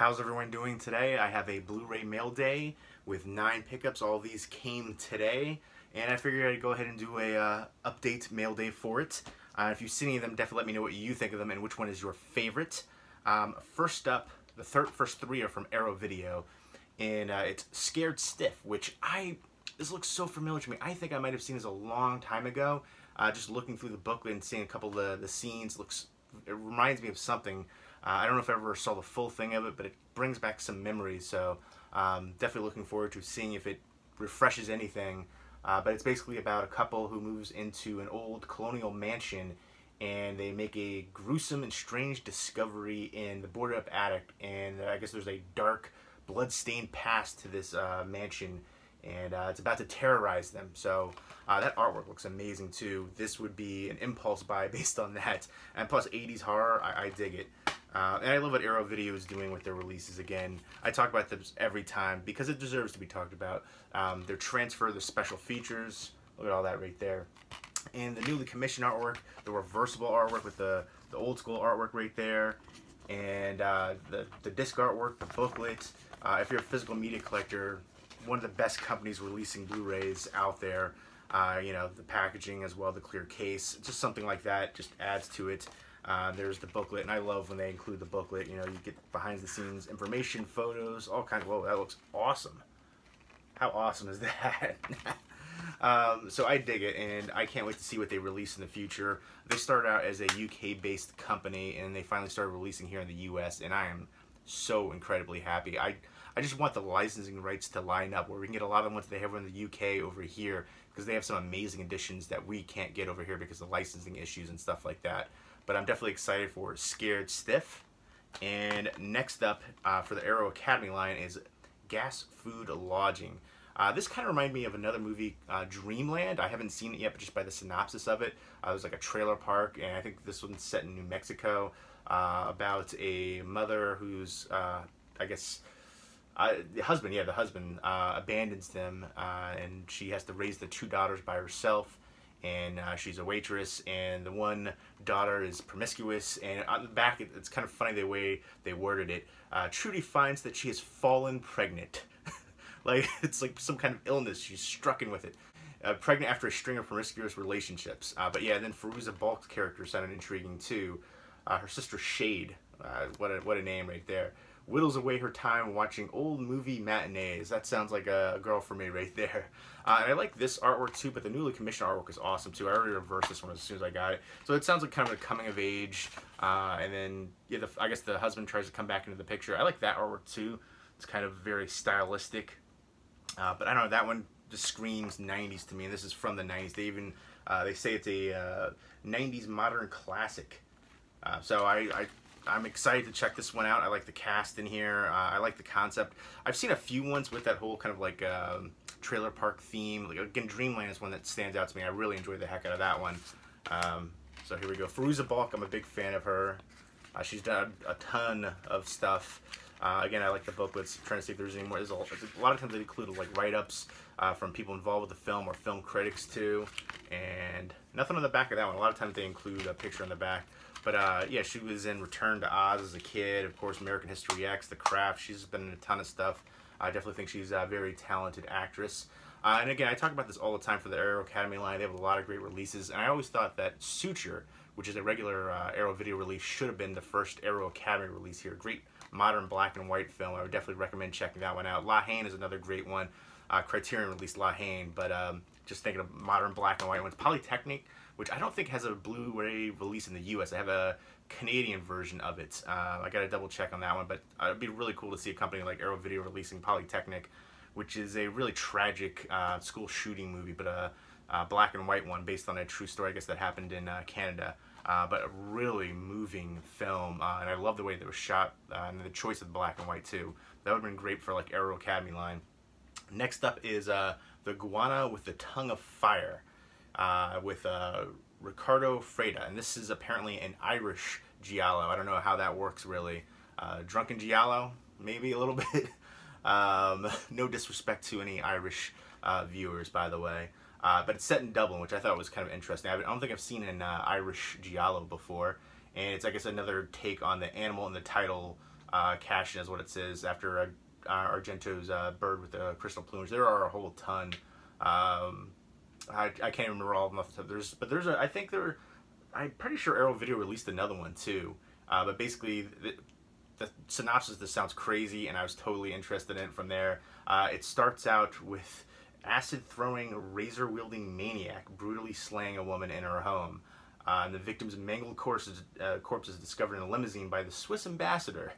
How's everyone doing today? I have a Blu-ray mail day with 9 pickups. All these came today, and I figured I'd go ahead and do a update mail day for it. If you've seen any of them, definitely let me know what you think of them and which one is your favorite. First up, the first 3 are from Arrow Video, and it's Scared Stiff, which this looks so familiar to me. I think I might have seen this a long time ago. Just looking through the booklet and seeing a couple of the scenes, it reminds me of something. I don't know if I ever saw the full thing of it, but it brings back some memories, so definitely looking forward to seeing if it refreshes anything. But it's basically about a couple who moves into an old colonial mansion, and they make a gruesome and strange discovery in the boarded up attic, and I guess there's a dark, blood-stained past to this mansion, and it's about to terrorize them. So that artwork looks amazing too. This would be an impulse buy based on that, and plus 80s horror, I dig it. And I love what Arrow Video is doing with their releases. Again, I talk about this every time because it deserves to be talked about. Their transfer, the special features, look at all that right there. And the newly commissioned artwork, the reversible artwork with the old school artwork right there. And the disc artwork, the booklet. If you're a physical media collector, one of the best companies releasing Blu-rays out there. You know, the packaging as well, the clear case, just something like that just adds to it. There's the booklet, and I love when they include the booklet. You know, you get behind the scenes information, photos, all kinds of, whoa, that looks awesome. How awesome is that? So I dig it, and I can't wait to see what they release in the future. They started out as a UK-based company, and they finally started releasing here in the US, and I am so incredibly happy. I just want the licensing rights to line up where we can get a lot of the ones they have in the UK over here, because they have some amazing editions that we can't get over here because of licensing issues and stuff like that. But I'm definitely excited for Scared Stiff. And next up for the Arrow Academy line is Gas Food Lodging. This kind of reminded me of another movie, Dreamland. I haven't seen it yet, but just by the synopsis of it, it was like a trailer park, and I think this one's set in New Mexico, about a mother who's, I guess, the husband abandons them, and she has to raise the 2 daughters by herself. And she's a waitress, and the one daughter is promiscuous, and on the back it's kind of funny the way they worded it. Trudy finds that she has fallen pregnant. Like it's like some kind of illness, she's struck in with it. Pregnant after a string of promiscuous relationships. But yeah, then Fairuza Balk's character sounded intriguing too. Her sister Shade, what a name right there, whittles away her time watching old movie matinees. That sounds like a girl for me right there. And I like this artwork too, but the newly commissioned artwork is awesome too. I already reversed this one as soon as I got it. So it sounds like kind of a coming of age. And then, yeah, I guess the husband tries to come back into the picture. I like that artwork too. It's kind of very stylistic. But I don't know, that one just screams 90s to me. And this is from the 90s. They even, they say it's a 90s modern classic. So I'm excited to check this one out. I like the cast in here. I like the concept. I've seen a few ones with that whole kind of like trailer park theme. Like, again, Dreamland is one that stands out to me. I really enjoyed the heck out of that one. So here we go. Fairuza Balk, I'm a big fan of her. She's done a ton of stuff. Again, I like the booklets. I'm trying to see if there's any more. There's a lot of times they include like write-ups from people involved with the film or film critics too. And nothing on the back of that one. A lot of times they include a picture on the back. But yeah, she was in Return to Oz as a kid. Of course, American History X, The Craft. She's been in a ton of stuff. I definitely think she's a very talented actress. And again, I talk about this all the time for the Arrow Academy line. They have a lot of great releases. And I always thought that Suture, which is a regular Arrow Video release, should have been the first Arrow Academy release here. Great modern black and white film. I would definitely recommend checking that one out. La Haine is another great one. Criterion released La Haine, but just thinking of modern black and white ones. Polytechnic, which I don't think has a Blu-ray release in the US. I have a Canadian version of it. I got to double check on that one, but it'd be really cool to see a company like Arrow Video releasing Polytechnic, which is a really tragic school shooting movie, but a black and white one based on a true story, I guess, that happened in Canada. But a really moving film, and I love the way that it was shot, and the choice of the black and white too. That would have been great for like Arrow Academy line. Next up is The Iguana with the Tongue of Fire, with Ricardo Freda, and this is apparently an Irish giallo. I don't know how that works really. Drunken giallo, maybe a little bit. No disrespect to any Irish viewers, by the way. But it's set in Dublin, which I thought was kind of interesting. I don't think I've seen an Irish giallo before, and it's, I guess, another take on the animal in the title cash in, is what it says, after Argento's bird with the crystal plumage. There are a whole ton. I can't even remember all of them off the top. I think I'm pretty sure Arrow Video released another one too. But basically, the synopsis, this sounds crazy, and I was totally interested in it from there. It starts out with acid-throwing, razor-wielding maniac brutally slaying a woman in her home. And the victim's mangled corpse is discovered in a limousine by the Swiss ambassador.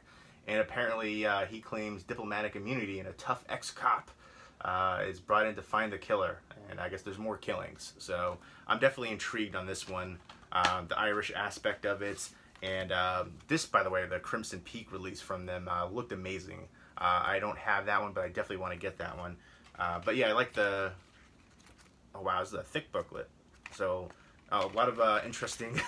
And apparently he claims diplomatic immunity, and a tough ex-cop is brought in to find the killer. And I guess there's more killings. So I'm definitely intrigued on this one. The Irish aspect of it. And this, by the way, the Crimson Peak release from them looked amazing. I don't have that one, but I definitely want to get that one. But yeah, I like the... Oh wow, this is a thick booklet. So a lot of interesting...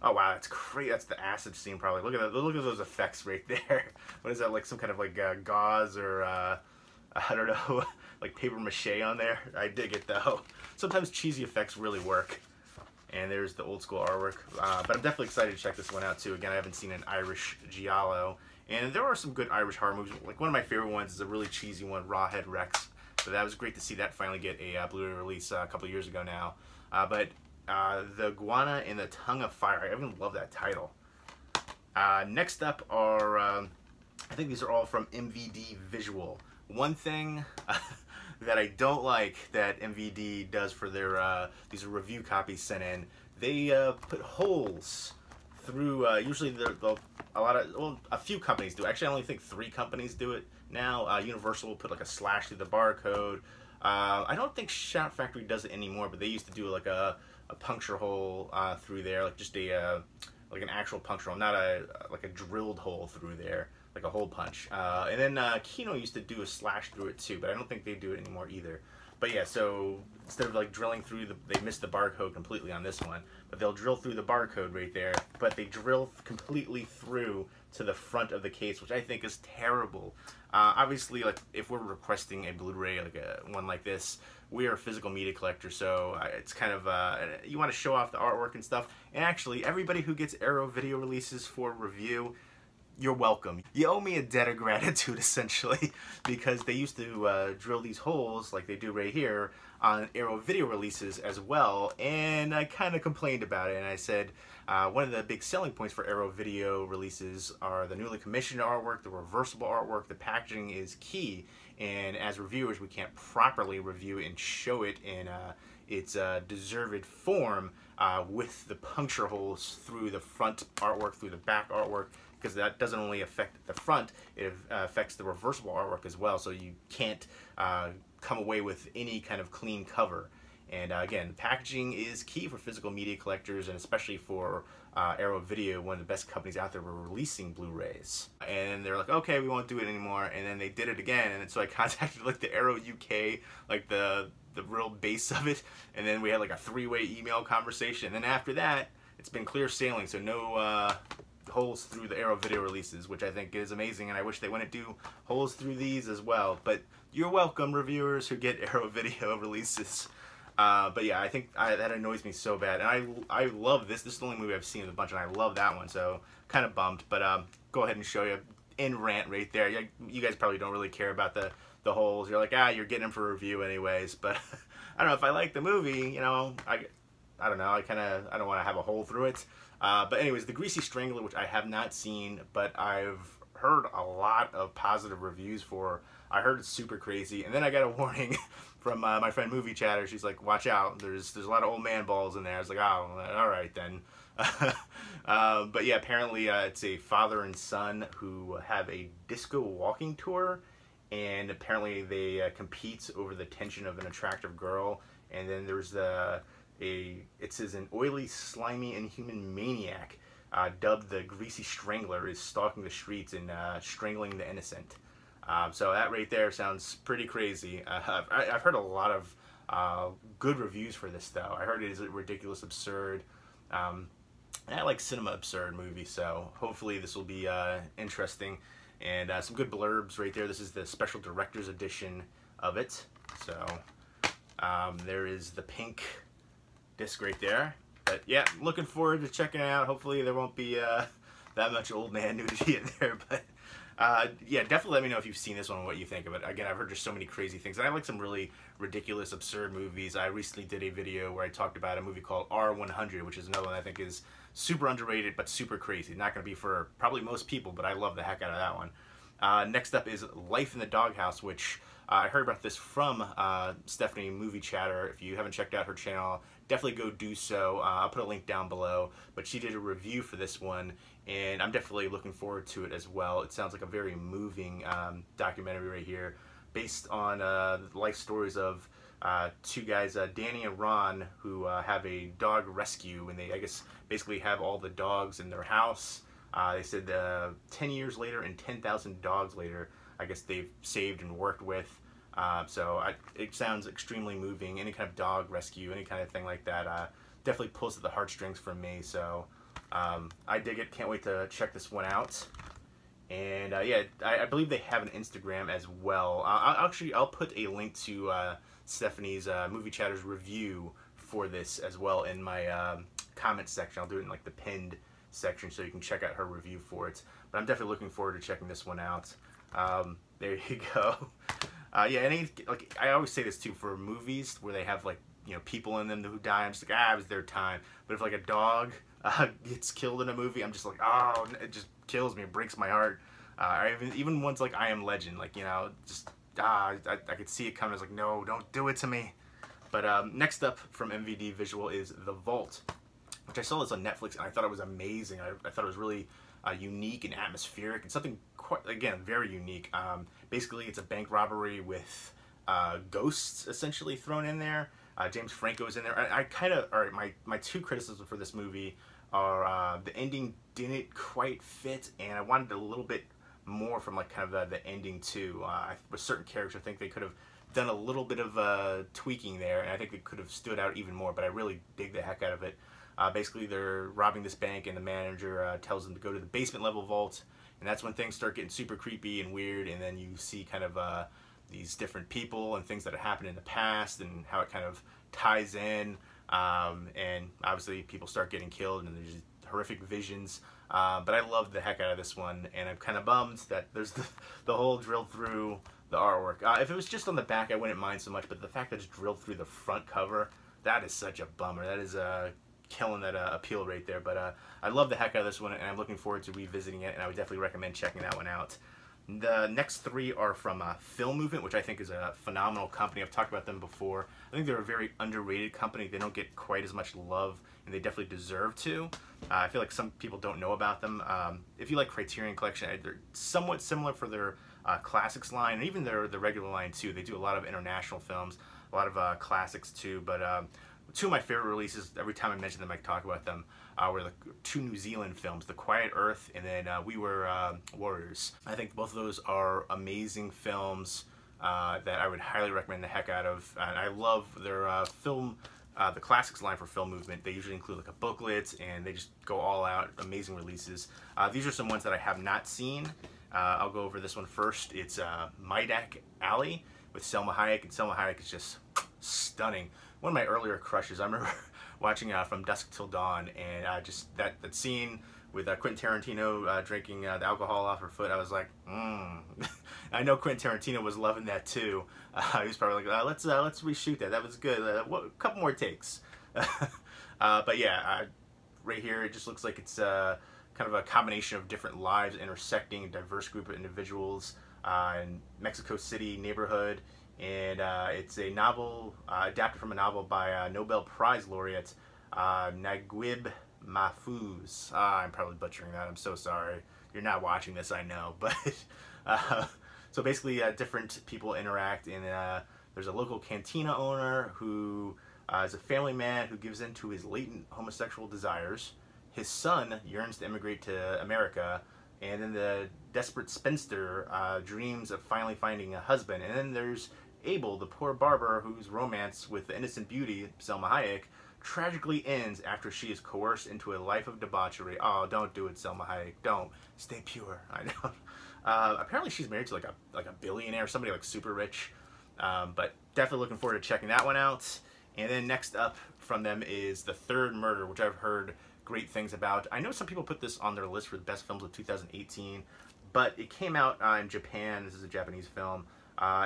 Oh wow, that's great. That's the acid scene probably. Look at those effects right there. What is that, like some kind of like gauze or I don't know, like paper mache on there? I dig it though. Sometimes cheesy effects really work. And there's the old school artwork. But I'm definitely excited to check this one out too. Again, I haven't seen an Irish giallo. And there are some good Irish horror movies. Like one of my favorite ones is a really cheesy one, Rawhead Rex. So that was great to see that finally get a Blu-ray release a couple of years ago now. But The Iguana in the Tongue of Fire. I even love that title. Next up are, I think these are all from MVD Visual. One thing that I don't like that MVD does for their these review copies sent in, they put holes through, usually a few companies do. Actually, I only think 3 companies do it now. Universal will put like a slash through the barcode. I don't think Shout Factory does it anymore, but they used to do like a puncture hole through there, like just a like an actual puncture hole, not like a drilled hole through there, like a hole punch. And then Kino used to do a slash through it too, but I don't think they do it anymore either. But yeah, so instead of like drilling through they missed the barcode completely on this one, but they'll drill through the barcode right there, but they drill completely through to the front of the case, which I think is terrible. Obviously, like if we're requesting a Blu-ray, like one like this, we are a physical media collector, so it's kind of, you want to show off the artwork and stuff. And actually, everybody who gets Arrow Video releases for review, you're welcome. You owe me a debt of gratitude, essentially, because they used to drill these holes, like they do right here, on Arrow Video releases as well, and I kind of complained about it, and I said, one of the big selling points for Arrow Video releases are the newly commissioned artwork, the reversible artwork, the packaging is key, and as reviewers, we can't properly review and show it in its deserved form with the puncture holes through the front artwork, through the back artwork, because that doesn't only affect the front, it affects the reversible artwork as well, so you can't come away with any kind of clean cover. And again, packaging is key for physical media collectors, and especially for Arrow Video, one of the best companies out there, were releasing Blu-rays. And they're like, okay, we won't do it anymore. And then they did it again, and so I contacted like the Arrow UK, like the real base of it, and then we had like a 3-way email conversation. And then after that, it's been clear sailing, so no holes through the Arrow Video releases, which I think is amazing, and I wish they wouldn't do holes through these as well. But you're welcome, reviewers who get Arrow Video releases. But yeah, I think that annoys me so bad, and I love this. This is the only movie I've seen in a bunch, and I love that one, so kind of bummed. But go ahead and show you in Rant right there. You guys probably don't really care about the holes. You're like, you're getting them for review anyways. But I don't know, if I like the movie, you know, I don't know, I don't want to have a hole through it. But anyways, The Greasy Strangler, which I have not seen, but I've heard a lot of positive reviews for. I heard it's super crazy, and then I got a warning from my friend Movie Chatter. She's like, watch out, there's a lot of old man balls in there. I was like, oh, alright then. But yeah, apparently it's a father and son who have a disco walking tour, and apparently they compete over the attention of an attractive girl, and then there's it says an oily, slimy, inhuman maniac dubbed the Greasy Strangler is stalking the streets and strangling the innocent. So that right there sounds pretty crazy. I've heard a lot of good reviews for this, though. I heard it is a ridiculous, absurd, I like cinema absurd movie, so hopefully this will be interesting. And some good blurbs right there. This is the special director's edition of it. So there is the pink disc right there. But yeah, looking forward to checking it out. Hopefully there won't be that much old man nudity in there, but Yeah, definitely let me know if you've seen this one and what you think of it. Again, I've heard just so many crazy things. And I like some really ridiculous, absurd movies. I recently did a video where I talked about a movie called R100, which is another one I think is super underrated but super crazy. Not going to be for probably most people, but I love the heck out of that one. Next up is Life in the Doghouse, which I heard about this from Stephanie Movie Chatter. If you haven't checked out her channel, definitely go do so. I'll put a link down below. But she did a review for this one, and I'm definitely looking forward to it as well. It sounds like a very moving documentary right here, based on the life stories of two guys, Danny and Ron, who have a dog rescue, and they, I guess, basically have all the dogs in their house. They said 10 years later and 10,000 dogs later, I guess they've saved and worked with. It sounds extremely moving. Any kind of dog rescue, any kind of thing like that, definitely pulls at the heartstrings for me. So I dig it. Can't wait to check this one out. And yeah, I believe they have an Instagram as well. I'll put a link to Stephanie's Movie Chatter's review for this as well in my comment section. I'll do it in like the pinned section so you can check out her review for it. But I'm definitely looking forward to checking this one out. There you go. Yeah, like I always say this too for movies where they have like, you know, people in them who die. I'm just like, it was their time. But if like a dog gets killed in a movie, I'm just like, oh, it just kills me. It breaks my heart. Even ones like I Am Legend, like, you know, just I could see it coming. I was like, no, don't do it to me. But next up from MVD Visual is The Vault, which I saw this on Netflix, and I thought it was amazing. I thought it was really unique and atmospheric, and something quite, again, very unique. Basically, it's a bank robbery with ghosts essentially thrown in there. James Franco's in there. I kind of, all right, my two criticisms for this movie are the ending didn't quite fit, and I wanted a little bit more from like kind of the ending too. With certain characters, I think they could have done a little bit of tweaking there, and I think they could have stood out even more, but I really dig the heck out of it. Basically, they're robbing this bank, and the manager tells them to go to the basement level vault, and that's when things start getting super creepy and weird, and then you see kind of these different people and things that have happened in the past and how it kind of ties in, and obviously people start getting killed, and there's horrific visions. But I love the heck out of this one, and I'm kind of bummed that there's the hole drilled through the artwork. If it was just on the back, I wouldn't mind so much, but the fact that it's drilled through the front cover, that is such a bummer. That is killing that appeal right there. But I love the heck out of this one, and I'm looking forward to revisiting it, and I would definitely recommend checking that one out. The next three are from Film Movement, which I think is a phenomenal company. I've talked about them before. I think they're a very underrated company. They don't get quite as much love, and they definitely deserve to. I feel like some people don't know about them. If you like Criterion Collection, they're somewhat similar for their classics line, and even the regular line too. They do a lot of international films, a lot of classics too. But two of my favorite releases, every time I mention them, I talk about them, were the two New Zealand films, The Quiet Earth and then We Were Warriors. I think both of those are amazing films that I would highly recommend the heck out of. And I love their film, the classics line for Film Movement. They usually include like a booklet, and they just go all out, amazing releases. These are some ones that I have not seen. I'll go over this one first. It's Mydak Alley with Selma Hayek, and Selma Hayek is just stunning. One of my earlier crushes. I remember watching From Dusk Till Dawn, and just that scene with Quentin Tarantino drinking the alcohol off her foot. I was like, I know Quentin Tarantino was loving that too. He was probably like, let's reshoot that. That was good. A couple more takes. But yeah, right here it just looks like it's kind of a combination of different lives intersecting, a diverse group of individuals in Mexico City neighborhood. And it's a novel adapted from a novel by Nobel Prize laureate Naguib Mahfouz. I'm probably butchering that. I'm so sorry. You're not watching this, I know. But so basically, different people interact, and there's a local cantina owner who is a family man who gives in to his latent homosexual desires. His son yearns to immigrate to America, and then the desperate spinster dreams of finally finding a husband. And then there's Abel, the poor barber whose romance with the innocent beauty, Selma Hayek, tragically ends after she is coerced into a life of debauchery. Oh, don't do it, Selma Hayek. Don't. Stay pure. I know. Apparently she's married to like a billionaire, somebody like super rich. But definitely looking forward to checking that one out. And then next up from them is The Third Murder, which I've heard great things about. I know some people put this on their list for the best films of 2018. but it came out in Japan. This is a Japanese film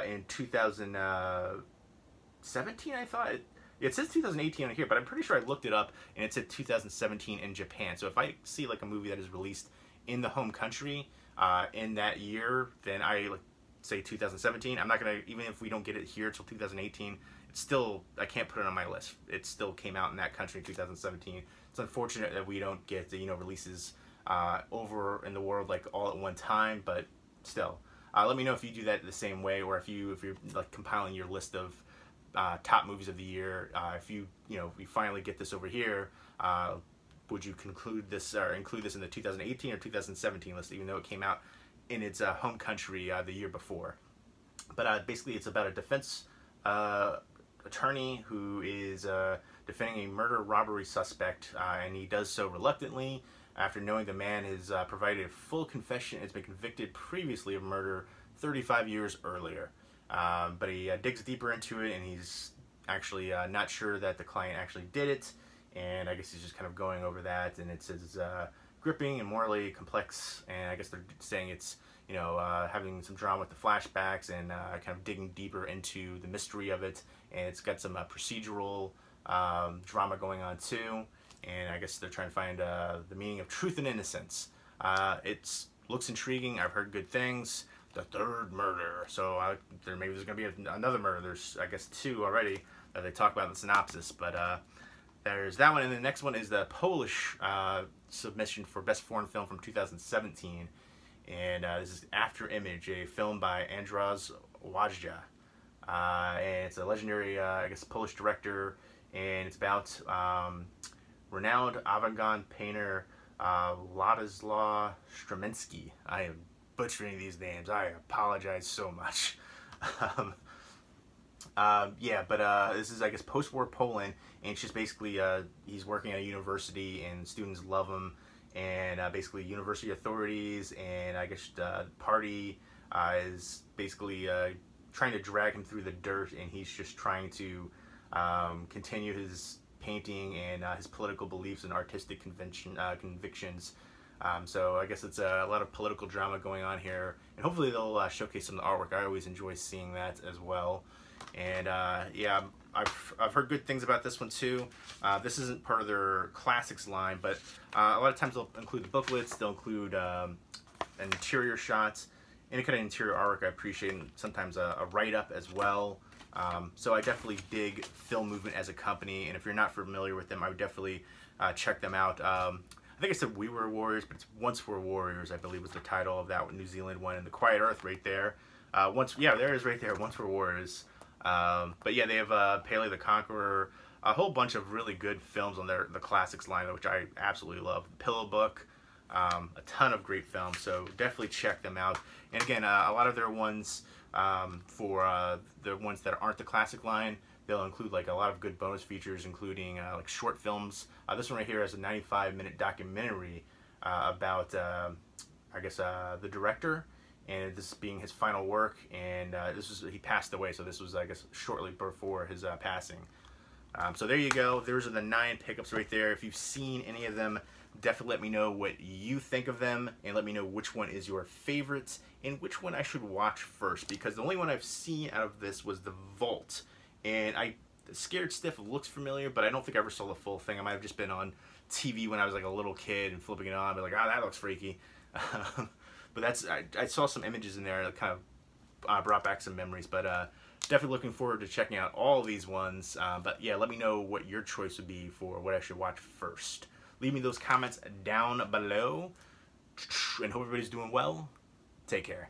in 2017, I thought. It says 2018 on here, but I'm pretty sure I looked it up and it said 2017 in Japan. So if I see like a movie that is released in the home country in that year, then I like say 2017. I'm not gonna, even if we don't get it here till 2018, it's still, I can't put it on my list. It still came out in that country in 2017. It's unfortunate that we don't get the, releases over in the world like all at one time, but still. Let me know if you do that the same way, or if you're like compiling your list of top movies of the year. If you finally get this over here, would you include this in the 2018 or 2017 list, even though it came out in its home country the year before? But basically, it's about a defense attorney who is defending a murder robbery suspect, and he does so reluctantly after knowing the man has provided a full confession and has been convicted previously of murder 35 years earlier. But he digs deeper into it, and he's actually not sure that the client actually did it, and I guess he's just kind of going over that, and it says gripping and morally complex, and I guess they're saying it's having some drama with the flashbacks and kind of digging deeper into the mystery of it, and it's got some procedural drama going on too, and I guess they're trying to find the meaning of truth and innocence. It looks intriguing. I've heard good things. The third murder, so maybe there's going to be another murder. There's, I guess, 2 already that they talk about in the synopsis, but there's that one, and the next one is the Polish submission for Best Foreign Film from 2017, and this is After Image, a film by Andrzej Wajda, and it's a legendary, I guess, Polish director, and it's about renowned avant-garde painter Ladislaw Stremiński. I am butchering these names. I apologize so much. Yeah, but this is, I guess, post-war Poland, and it's just basically he's working at a university, and students love him, and basically university authorities and I guess the party is basically trying to drag him through the dirt, and he's just trying to continue his painting and his political beliefs and artistic convictions. So I guess it's a lot of political drama going on here, and hopefully they'll showcase some of the artwork. I always enjoy seeing that as well. And yeah, I've heard good things about this one too. This isn't part of their classics line, but a lot of times they'll include the booklets, they'll include interior shots, any kind of interior artwork I appreciate, and sometimes a write-up as well. So I definitely dig Film Movement as a company, and if you're not familiar with them, I would definitely check them out. I think I said We Were Warriors, but it's Once Were Warriors, I believe was the title of that New Zealand one, and The Quiet Earth right there. Yeah, there it is right there, Once Were Warriors. But yeah, they have Pele the Conqueror, a whole bunch of really good films on the classics line, which I absolutely love. Pillow Book, a ton of great films, so definitely check them out. And again, a lot of their ones, for the ones that aren't the classic line, they'll include like a lot of good bonus features, including like short films. This one right here is a 95-minute documentary about, I guess, the director, and this being his final work, and he passed away, so this was, I guess, shortly before his passing. So there you go. Those are the 9 pickups right there. If you've seen any of them, definitely let me know what you think of them, and let me know which one is your favorite and which one I should watch first, because the only one I've seen out of this was The Vault, and Scared Stiff looks familiar, but I don't think I ever saw the full thing. I might have just been on TV when I was like a little kid and flipping it on, but like, oh, that looks freaky. But I saw some images in there that kind of brought back some memories, but definitely looking forward to checking out all these ones. But yeah, let me know what your choice would be for what I should watch first. Leave me those comments down below, and hope everybody's doing well. Take care.